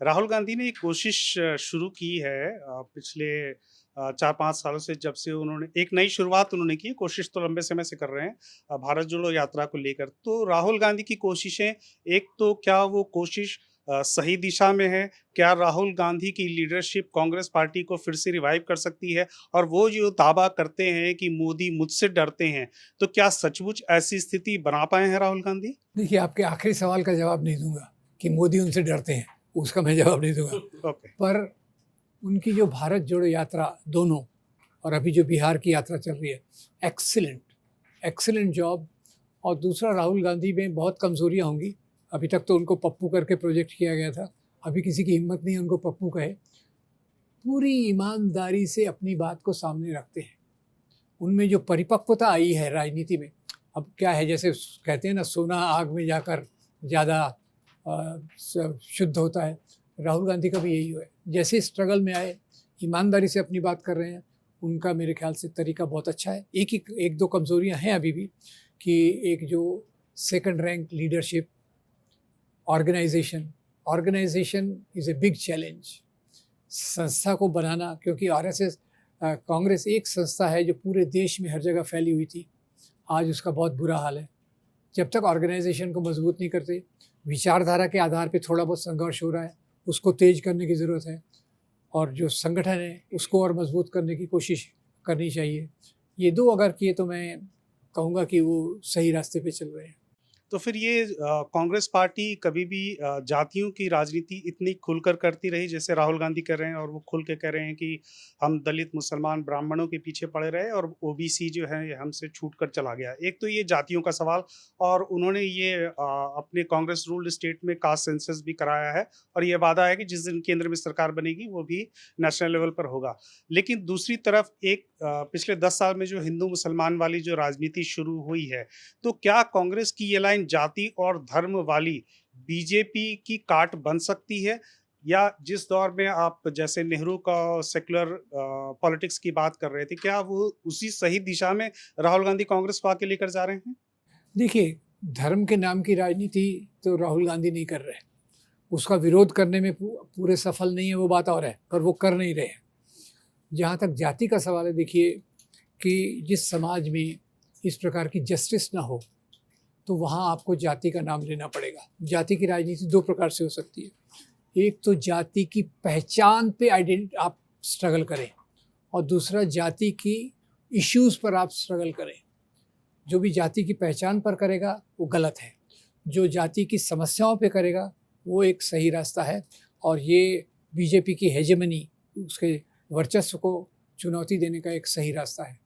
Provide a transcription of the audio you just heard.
राहुल गांधी ने एक कोशिश शुरू की है पिछले 4-5 सालों से जब से उन्होंने एक नई शुरुआत उन्होंने की है, कोशिश तो लंबे समय से कर रहे हैं भारत जोड़ो यात्रा को लेकर। तो राहुल गांधी की कोशिशें एक तो क्या वो कोशिश सही दिशा में है? क्या राहुल गांधी की लीडरशिप कांग्रेस पार्टी को फिर से रिवाइव कर सकती है? और वो जो दावा करते हैं कि मोदी मुझसे डरते हैं, तो क्या सचमुच ऐसी स्थिति बना पाए हैं राहुल गांधी? देखिए, आपके आखिरी सवाल का जवाब नहीं दूंगा कि मोदी उनसे डरते हैं, उसका मैं जवाब नहीं दूंगा। ओके। पर उनकी जो भारत जोड़ो यात्रा दोनों और अभी जो बिहार की यात्रा चल रही है, एक्सीलेंट एक्सीलेंट जॉब। और दूसरा, राहुल गांधी में बहुत कमज़ोरियाँ होंगी। अभी तक तो उनको पप्पू करके प्रोजेक्ट किया गया था, अभी किसी की हिम्मत नहीं है उनको पप्पू कहे। पूरी ईमानदारी से अपनी बात को सामने रखते हैं। उनमें जो परिपक्वता आई है राजनीति में, अब क्या है, जैसे कहते हैं ना, सोना आग में जाकर ज़्यादा शुद्ध होता है। राहुल गांधी का भी यही है, जैसे स्ट्रगल में आए ईमानदारी से अपनी बात कर रहे हैं। उनका मेरे ख्याल से तरीका बहुत अच्छा है। एक दो कमज़ोरियां हैं अभी भी, कि एक जो second rank leadership, organisation organisation is a big challenge. संस्था को बनाना, क्योंकि आरएसएस कांग्रेस एक संस्था है जो पूरे देश में हर जगह फैली हुई थी, आज उसका बहुत बुरा हाल है। जब तक ऑर्गेनाइजेशन को मजबूत नहीं करते, विचारधारा के आधार पे थोड़ा बहुत संघर्ष हो रहा है, उसको तेज करने की ज़रूरत है। और जो संगठन है उसको और मजबूत करने की कोशिश करनी चाहिए। ये दो अगर किए तो मैं कहूँगा कि वो सही रास्ते पे चल रहे हैं। तो फिर ये कांग्रेस पार्टी कभी भी जातियों की राजनीति इतनी खुलकर करती रही जैसे राहुल गांधी कर रहे हैं और वो खुल के कह रहे हैं कि हम दलित, मुसलमान, ब्राह्मणों के पीछे पड़े रहे और ओबीसी जो है ये हमसे छूट कर चला गया। एक तो ये जातियों का सवाल और उन्होंने ये अपने कांग्रेस रूल्ड स्टेट में कास्ट सेंसस भी कराया है और ये वादा है कि जिस दिन केंद्र में सरकार बनेगी वो भी नेशनल लेवल पर होगा। लेकिन दूसरी तरफ एक पिछले 10 साल में जो हिंदू मुसलमान वाली जो राजनीति शुरू हुई है, तो क्या कांग्रेस की ये लाइन जाति और धर्म वाली बीजेपी की काट बन सकती है? या जिस दौर में आप जैसे नेहरू का सेक्युलर पॉलिटिक्स की बात कर रहे थे, क्या वो उसी सही दिशा में राहुल गांधी कांग्रेस को आगे लेकर जा रहे हैं? देखिए, धर्म के नाम की राजनीति तो राहुल गांधी नहीं कर रहे हैं। उसका विरोध करने में पूरे सफल नहीं है, वो बात और है, पर वो कर नहीं रहे हैं। जहाँ तक जाति का सवाल है, देखिए कि जिस समाज में इस प्रकार की जस्टिस ना हो, तो वहाँ आपको जाति का नाम लेना पड़ेगा। जाति की राजनीति दो प्रकार से हो सकती है। एक तो जाति की पहचान पे आप स्ट्रगल करें, और दूसरा जाति की इश्यूज़ पर आप स्ट्रगल करें। जो भी जाति की पहचान पर करेगा वो गलत है, जो जाति की समस्याओं पे करेगा वो एक सही रास्ता है। और ये बीजेपी की हेजेमनी, उसके वर्चस्व को चुनौती देने का एक सही रास्ता है।